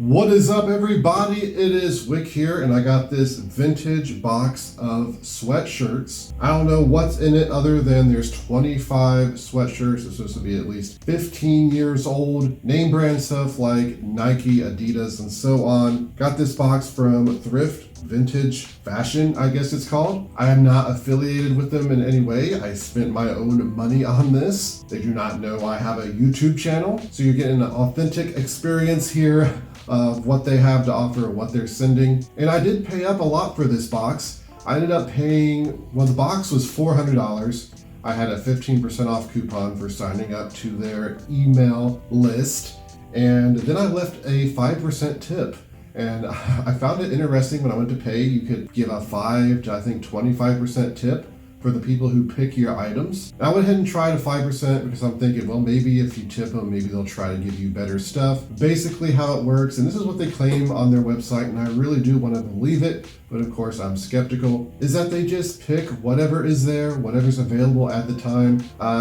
What is up, everybody? It is Wick here, and I got this vintage box of sweatshirts. I don't know what's in it other than there's 25 sweatshirts. It's supposed to be at least 15 years old. Name brand stuff like Nike, Adidas, and so on. Got this box from Thrift Vintage Fashion, I guess it's called. I am not affiliated with them in any way. I spent my own money on this. They do not know I have a YouTube channel, so you're getting an authentic experience here of what they have to offer, what they're sending. And I did pay up a lot for this box. I ended up paying, well, the box was $400. I had a 15% off coupon for signing up to their email list. And then I left a 5% tip. And I found it interesting when I went to pay, you could give a 5 to I think 25% tip for the people who pick your items. And I went ahead and tried a 5% because I'm thinking, well, maybe if you tip them, maybe they'll try to give you better stuff. Basically how it works, and this is what they claim on their website, and I really do want to believe it, but of course I'm skeptical, is that they just pick whatever is there, whatever's available at the time.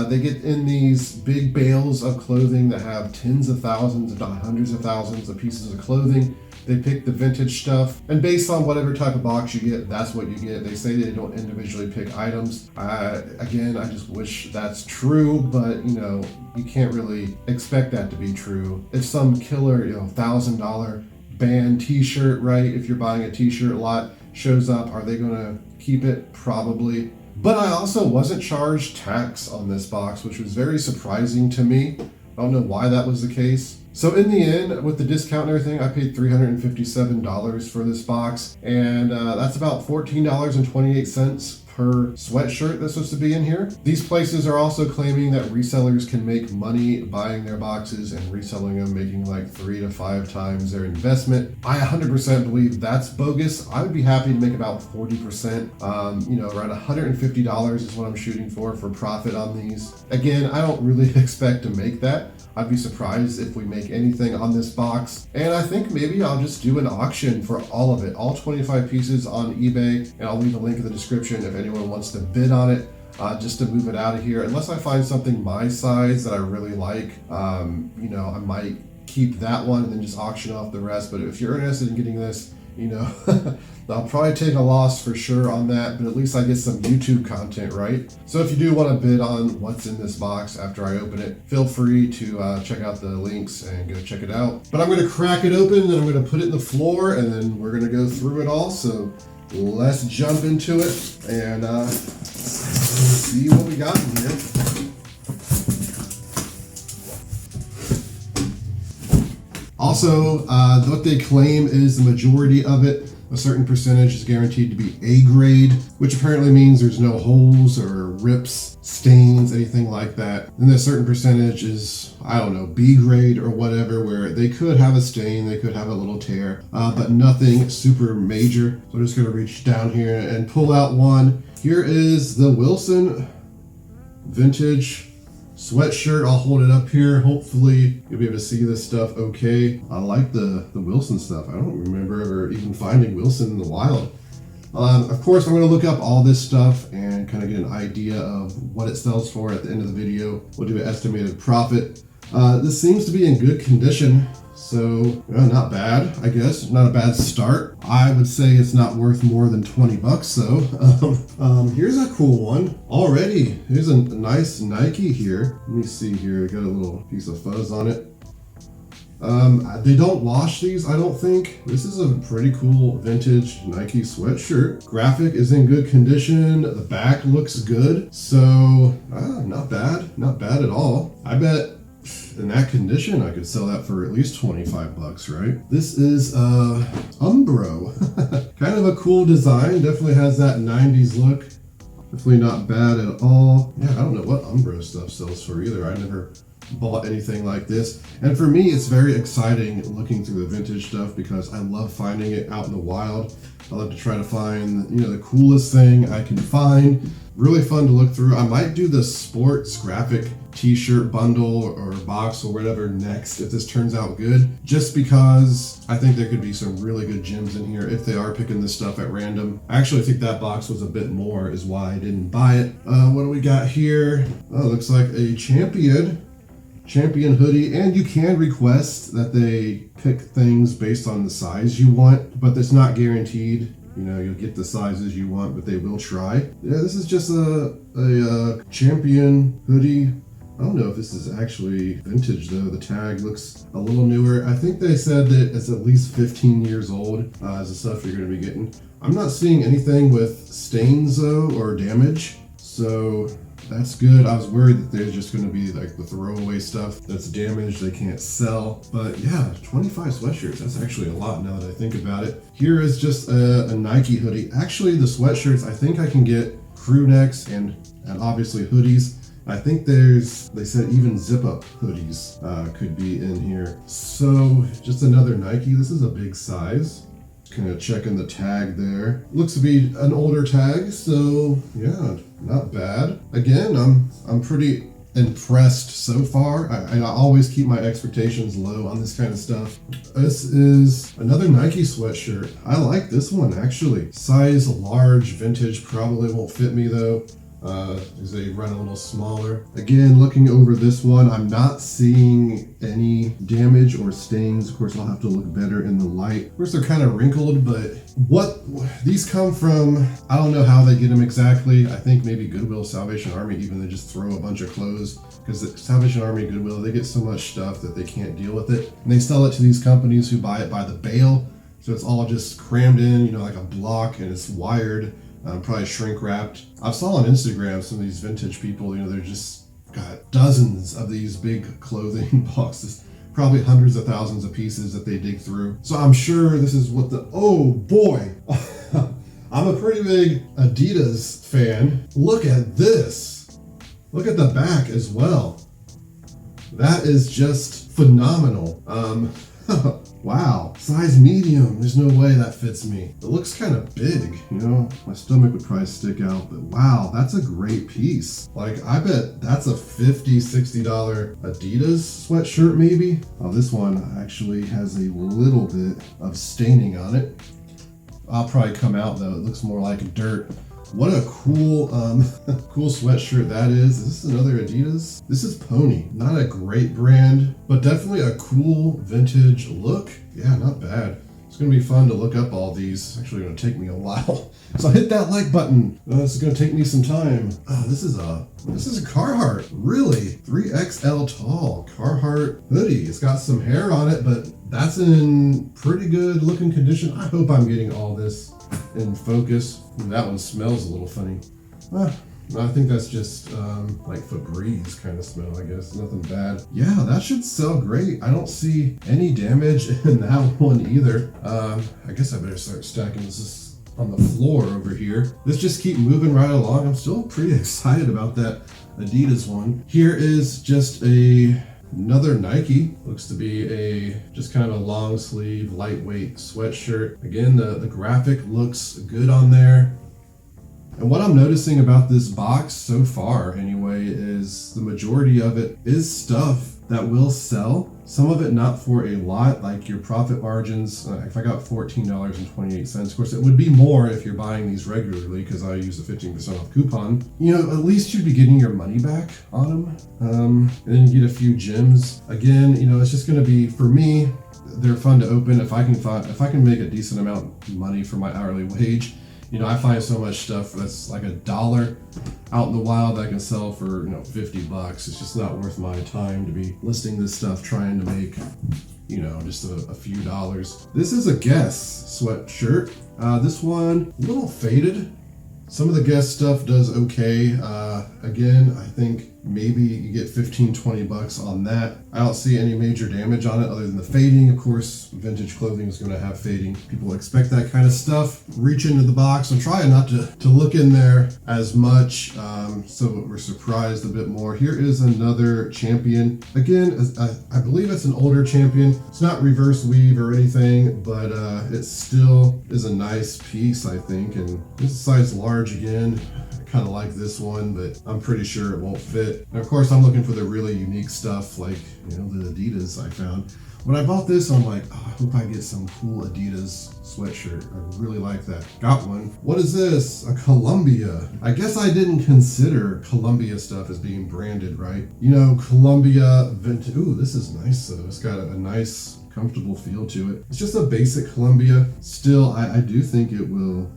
They get in these big bales of clothing that have tens of thousands, if not hundreds of thousands of pieces of clothing. They pick the vintage stuff, and based on whatever type of box you get, that's what you get. They say they don't individually pick items. Again, I just wish that's true, but you know, you can't really expect that to be true. If some killer, $1,000 band t-shirt, right? If you're buying a t-shirt lot, shows up, are they gonna keep it? Probably. But I also wasn't charged tax on this box, which was very surprising to me. I don't know why that was the case. So in the end, with the discount and everything, I paid $357 for this box, and that's about $14.28 per sweatshirt that's supposed to be in here. These places are also claiming that resellers can make money buying their boxes and reselling them, making like 3 to 5 times their investment. I 100% believe that's bogus. I would be happy to make about 40%. Around $150 is what I'm shooting for profit on these. Again, I don't really expect to make that. I'd be surprised if we make anything on this box. And I think maybe I'll just do an auction for all of it, all 25 pieces on eBay, and I'll leave a link in the description if anyone wants to bid on it, just to move it out of here. Unless I find something my size that I really like, I might keep that one and then just auction off the rest. But if you're interested in getting this, I'll probably take a loss for sure on that, but at least I get some YouTube content, right? So if you do want to bid on what's in this box after I open it, feel free to check out the links and go check it out. But I'm going to crack it open, and I'm going to put it in the floor, and then we're going to go through it all. So let's jump into it and see what we got in here. Also, what they claim is the majority of it, a certain percentage is guaranteed to be A grade, which apparently means there's no holes or rips, stains, anything like that. And a certain percentage is, I don't know, B grade or whatever, where they could have a stain, they could have a little tear, but nothing super major. So I'm just gonna reach down here and pull out one. Here is the Wilson Vintage Sweatshirt. I'll hold it up here. Hopefully you'll be able to see this stuff okay. I like the Wilson stuff. I don't remember ever even finding Wilson in the wild. Of course, I'm going to look up all this stuff and kind of get an idea of what it sells for at the end of the video. We'll do an estimated profit. This seems to be in good condition, so not bad, I guess. Not a bad start. I would say it's not worth more than 20 bucks though. Here's a cool one already. Here's a nice Nike here. Let me see here. Got a little piece of fuzz on it. They don't wash these, I don't think. This is a pretty cool vintage Nike sweatshirt. Graphic is in good condition. The back looks good. So, not bad at all. I bet in that condition, I could sell that for at least 25 bucks, right? This is Umbro. Kind of a cool design. Definitely has that 90s look. Definitely not bad at all. Yeah, I don't know what Umbro stuff sells for either. I never bought anything like this. And for me, it's very exciting looking through the vintage stuff because I love finding it out in the wild. I love to try to find, the coolest thing I can find. Really fun to look through. I might do the sports graphic t-shirt bundle or box or whatever next if this turns out good, just because I think there could be some really good gems in here if they are picking this stuff at random. I actually think that box was a bit more is why I didn't buy it. What do we got here? Oh, looks like a Champion Champion hoodie, and you can request that they pick things based on the size you want, but it's not guaranteed. You know, you'll get the sizes you want, but they will try. Yeah, this is just a Champion hoodie. I don't know if this is actually vintage though. The tag looks a little newer. I think they said that it's at least 15 years old as the stuff you're going to be getting. I'm not seeing anything with stains though or damage, so that's good. I was worried that there's just going to be like the throwaway stuff that's damaged, they can't sell. But yeah, 25 sweatshirts, that's actually a lot now that I think about it. Here is just a Nike hoodie. Actually, the sweatshirts, I think I can get crew necks and obviously hoodies. I think they said even zip up hoodies could be in here. So just another Nike. This is a big size. Kind of checking the tag there. Looks to be an older tag, so yeah, not bad. Again, I'm pretty impressed so far. I always keep my expectations low on this kind of stuff. This is another Nike sweatshirt. I like this one actually. Size large, vintage, probably won't fit me though. They run a little smaller. Again, looking over this one, I'm not seeing any damage or stains. Of course, I'll have to look better in the light. Of course, they're kind of wrinkled, but these come from, I don't know how they get them exactly. I think maybe Goodwill, Salvation Army, even they just throw a bunch of clothes, because the Salvation Army, Goodwill, they get so much stuff that they can't deal with it. And they sell it to these companies who buy it by the bale. So it's all just crammed in, you know, like a block, and it's wired. Probably shrink wrapped. I saw on Instagram some of these vintage people, you know, they're just got dozens of these big clothing boxes, probably hundreds of thousands of pieces that they dig through. So I'm sure this is what oh boy, I'm a pretty big Adidas fan. Look at this. Look at the back as well. That is just phenomenal. Wow, size medium. There's no way that fits me. It looks kind of big, you know? My stomach would probably stick out, but wow, that's a great piece. Like, I bet that's a $50, $60 Adidas sweatshirt maybe. Oh, this one actually has a little bit of staining on it. I'll probably come out though. It looks more like dirt. What a cool cool sweatshirt that is. Is this another Adidas? This is Pony. Not a great brand, but definitely a cool vintage look. Yeah, not bad. It's gonna be fun to look up all these. It's actually gonna take me a while. So hit that like button. This is gonna take me some time. Oh, this is a Carhartt. Really? 3XL tall Carhartt hoodie. It's got some hair on it, but that's in pretty good looking condition. I hope I'm getting all this in focus. That one smells a little funny. I think that's just like Febreze kind of smell, I guess. Nothing bad. Yeah, that should sell great. I don't see any damage in that one either. I guess I better start stacking this on the floor over here. Let's just keep moving right along. I'm still pretty excited about that Adidas one. Here is just another Nike. Looks to be just kind of a long sleeve, lightweight sweatshirt. Again, the graphic looks good on there. And what I'm noticing about this box so far anyway is the majority of it is stuff that will sell. Some of it not for a lot, like your profit margins. If I got $14.28, of course it would be more if you're buying these regularly because I use a 15% off coupon. You know, at least you'd be getting your money back on them. And then you get a few gems. Again, you know, it's just going to be, for me, they're fun to open. If I can make a decent amount of money for my hourly wage. You know, I find so much stuff that's like $1 out in the wild that I can sell for, you know, $50. It's just not worth my time to be listing this stuff trying to make, you know, just a few dollars. This is a Guess sweatshirt. This one, a little faded. Some of the Guess stuff does okay. Again, I think maybe you get $15-20 on that. I don't see any major damage on it other than the fading. Of course, vintage clothing is going to have fading. People expect that kind of stuff. Reach into the box. I'm trying not to look in there as much, so we're surprised a bit more. Here is another Champion. Again, I believe it's an older Champion. It's not reverse weave or anything, but it still is a nice piece, I think. And this is size large again. Kind of like this one, but I'm pretty sure it won't fit. And of course, I'm looking for the really unique stuff like, you know, the Adidas I found. When I bought this, I'm like, oh, I hope I get some cool Adidas sweatshirt. I really like that. Got one. What is this? A Columbia. I guess I didn't consider Columbia stuff as being branded, right? You know, Columbia vintage. Ooh, this is nice though. It's got a nice, comfortable feel to it. It's just a basic Columbia. Still, I do think it will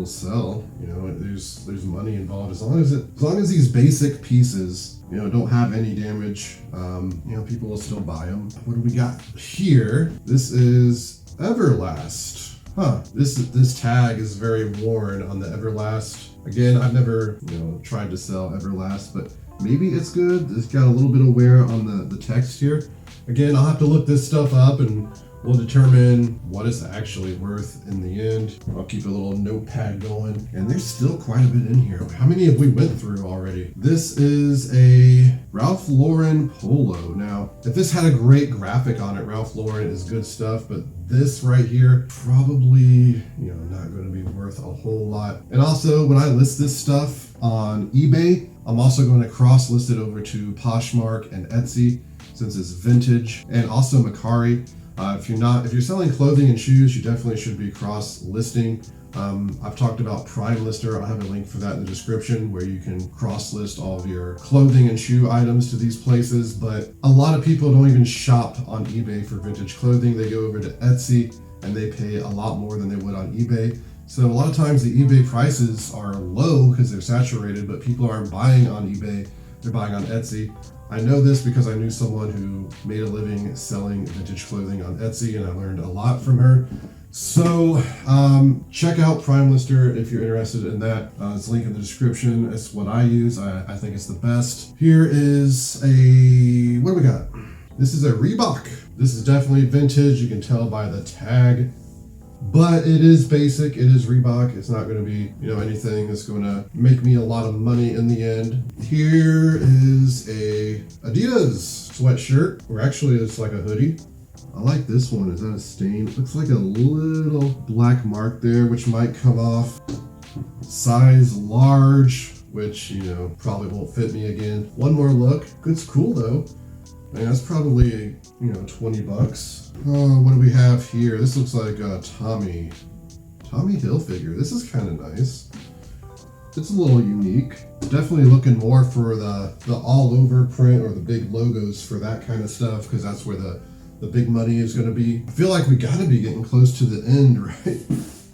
sell. You know, there's money involved as long as these basic pieces, you know, don't have any damage. You know, people will still buy them. What do we got here? This is Everlast. Huh. This tag is very worn on the Everlast. Again, I've never, you know, tried to sell Everlast, but maybe it's good. It's got a little bit of wear on the text here. Again, I'll have to look this stuff up and we'll determine what it's actually worth in the end. I'll keep a little notepad going. And there's still quite a bit in here. How many have we went through already? This is a Ralph Lauren polo. Now, if this had a great graphic on it, Ralph Lauren is good stuff, but this right here, probably, you know, not going to be worth a whole lot. And also, when I list this stuff on eBay, I'm also going to cross-list it over to Poshmark and Etsy, since it's vintage, and also Mercari. If you're selling clothing and shoes, you definitely should be cross-listing. I've talked about Prime Lister. I'll have a link for that in the description where you can cross-list all of your clothing and shoe items to these places. But a lot of people don't even shop on eBay for vintage clothing. They go over to Etsy and they pay a lot more than they would on eBay. So a lot of times the eBay prices are low because they're saturated, but people aren't buying on eBay. They're buying on Etsy. I know this because I knew someone who made a living selling vintage clothing on Etsy, and I learned a lot from her. So check out Prime Lister if you're interested in that. It's linked in the description. It's what I use. I think it's the best. Here is what do we got? This is a Reebok. This is definitely vintage. You can tell by the tag. But it is basic, it is Reebok. It's not going to be, you know, anything that's going to make me a lot of money in the end. Here is a Adidas sweatshirt, or actually it's like a hoodie. I like this one. Is that a stain? It looks like a little black mark there, which might come off. Size large, which, you know, probably won't fit me again. One more look. It's cool though. Man, that's probably, you know, 20 bucks. Oh, what do we have here? This looks like a Tommy Hilfiger. This is kind of nice. It's a little unique. Definitely looking more for the all over print or the big logos for that kind of stuff, because that's where the big money is going to be. I feel like we got to be getting close to the end, right?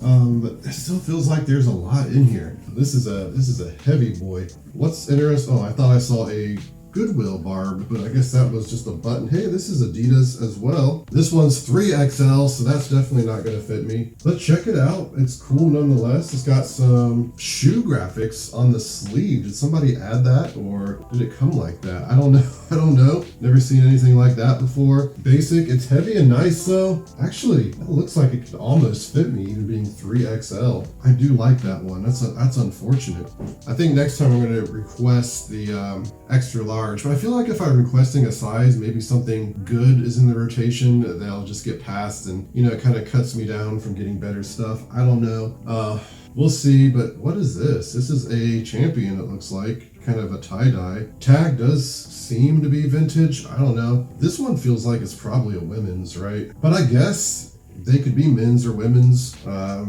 But it still feels like there's a lot in here. This is a heavy boy. What's interesting? Oh, I thought I saw a Goodwill barb, but I guess that was just a button. Hey, this is Adidas as well. This one's 3XL, so that's definitely not going to fit me. But check it out. It's cool nonetheless. It's got some shoe graphics on the sleeve. Did somebody add that, or did it come like that? I don't know. I don't know. Never seen anything like that before. Basic. It's heavy and nice though. Actually, that looks like it could almost fit me, even being 3XL. I do like that one. That's unfortunate. I think next time I'm going to request the extra large. But I feel like if I'm requesting a size, maybe something good is in the rotation, they'll just get passed, and, you know, it kind of cuts me down from getting better stuff. I don't know. We'll see. But what is this? This is a Champion, it looks like. Kind of a tie-dye. Tag does seem to be vintage. I don't know. This one feels like it's probably a women's, right? But I guess they could be men's or women's. I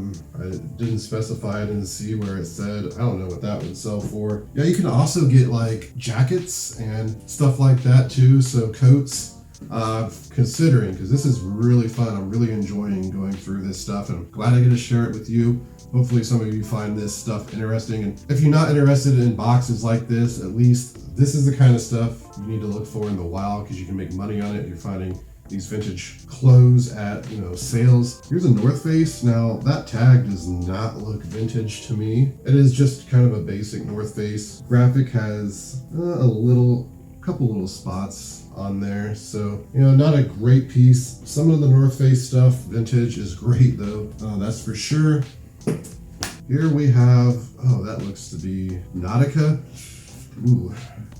didn't specify. I didn't see where it said. I don't know what that would sell for. Yeah, you can also get like jackets and stuff like that too. So coats. Considering, because this is really fun. I'm really enjoying going through this stuff, and I'm glad I get to share it with you. Hopefully some of you find this stuff interesting. And if you're not interested in boxes like this, at least this is the kind of stuff you need to look for in the wild, because you can make money on it. You're finding these vintage clothes at, you know, sales. Here's a North Face. Now that tag does not look vintage to me. It is just kind of a basic North Face. Graphic has a couple little spots on there, so, you know, not a great piece. Some of the North Face stuff, vintage, is great though. That's for sure. Here we have, oh, that looks to be Nautica. Ooh,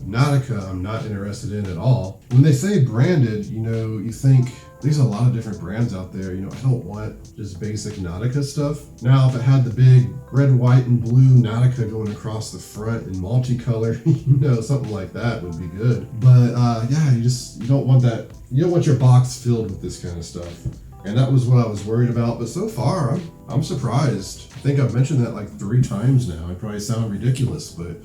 Nautica I'm not interested in at all. When they say branded, you know, you think There's a lot of different brands out there. You know, I don't want just basic Nautica stuff. Now, if it had the big red, white, and blue Nautica going across the front in multicolor, you know, something like that would be good. But yeah, you don't want that. You don't want your box filled with this kind of stuff. And that was what I was worried about. But so far, I'm surprised. I think I've mentioned that like 3 times now. I probably sound ridiculous, but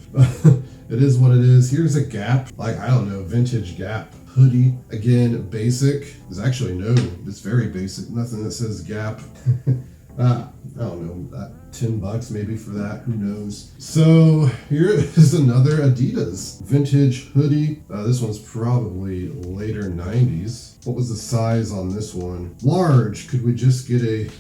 it is what it is. Here's a Gap, like, I don't know, vintage Gap hoodie. Again, basic. There's actually no, it's very basic. Nothing that says Gap. I don't know, $10 maybe for that, who knows. So here is another Adidas vintage hoodie. This one's probably later 90s. What was the size on this one? Large. Could we just get a,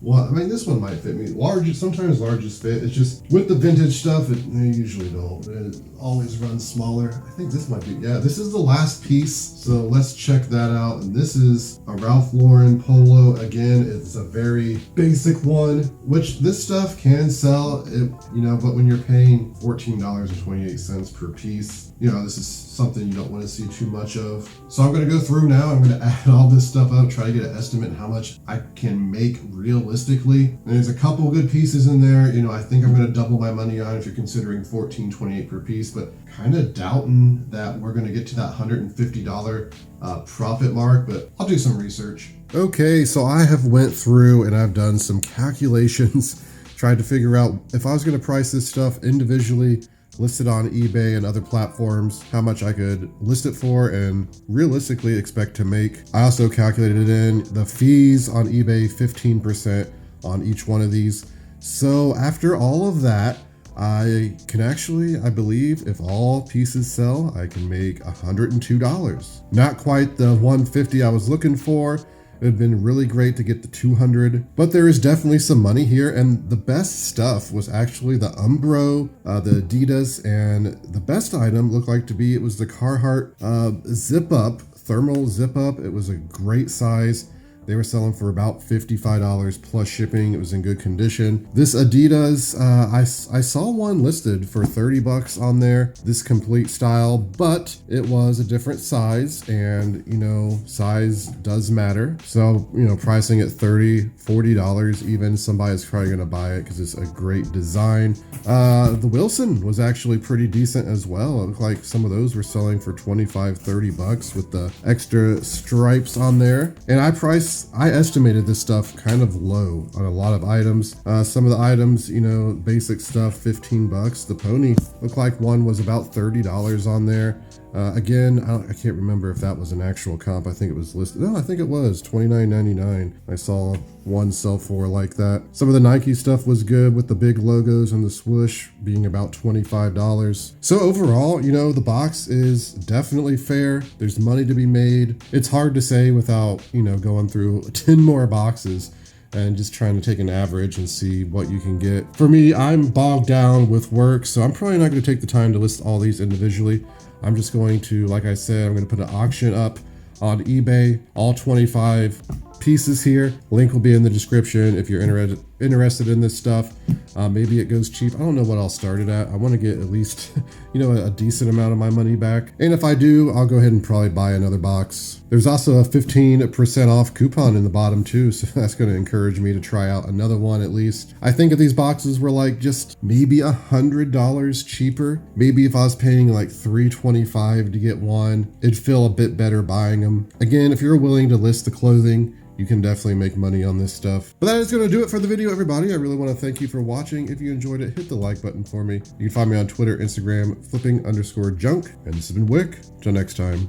well, I mean, this one might fit me. Large, sometimes larges fit. It's just with the vintage stuff, they usually don't. It always runs smaller. I think this might be, yeah, this is the last piece. So let's check that out. And this is a Ralph Lauren polo. Again, it's a very basic one, which this stuff can sell, you know, but when you're paying $14.28 per piece, you know, this is something you don't want to see too much of. So I'm going to go through now. I'm going to add all this stuff up, try to get an estimate how much I can make realistically. And there's a couple good pieces in there. You know, I think I'm going to double my money on if you're considering $14.28 per piece, but kind of doubting that we're going to get to that $150 profit mark, but I'll do some research. Okay, so I have went through and I've done some calculations, tried to figure out if I was going to price this stuff individually, listed on eBay and other platforms, how much I could list it for and realistically expect to make. I also calculated in the fees on eBay, 15% on each one of these. So after all of that, I can actually, I believe, if all pieces sell, I can make $102. Not quite the $150 I was looking for. It would have been really great to get the 200, but there is definitely some money here. And the best stuff was actually the Umbro, the Adidas, and the best item looked like to be, it was the Carhartt zip up, thermal zip up. It was a great size. They were selling for about $55 plus shipping. It was in good condition. This Adidas, I saw one listed for $30 on there, this complete style, but it was a different size, and you know, size does matter. So, you know, pricing at $30, $40 even, somebody's probably gonna buy it because it's a great design. The Wilson was actually pretty decent as well. It looked like some of those were selling for $25, $30 with the extra stripes on there. And I estimated this stuff kind of low on a lot of items. Some of the items, you know, basic stuff, $15. The pony looked like one was about $30 on there. Again, I can't remember if that was an actual comp. I think it was listed. No, I think it was $29.99. I saw one sell for like that. Some of the Nike stuff was good with the big logos and the swoosh being about $25. So overall, you know, the box is definitely fair. There's money to be made. It's hard to say without, you know, going through 10 more boxes and just trying to take an average and see what you can get. For me, I'm bogged down with work, so I'm probably not going to take the time to list all these individually. I'm just going to, like I said, I'm going to put an auction up on eBay, all 25 pieces here. Link will be in the description if you're interested in this stuff. Maybe it goes cheap. I don't know what I'll start it at. I want to get at least, you know, a decent amount of my money back. And if I do, I'll go ahead and probably buy another box. There's also a 15% off coupon in the bottom too, so that's going to encourage me to try out another one at least. I think if these boxes were like just maybe $100 cheaper, maybe if I was paying like $325 to get one, it'd feel a bit better buying them. Again, if you're willing to list the clothing, you can definitely make money on this stuff. But that is going to do it for the video, everybody. I really want to thank you for watching. If you enjoyed it, hit the like button for me. You can find me on Twitter, Instagram, flipping_junk. And this has been Wick. Till next time.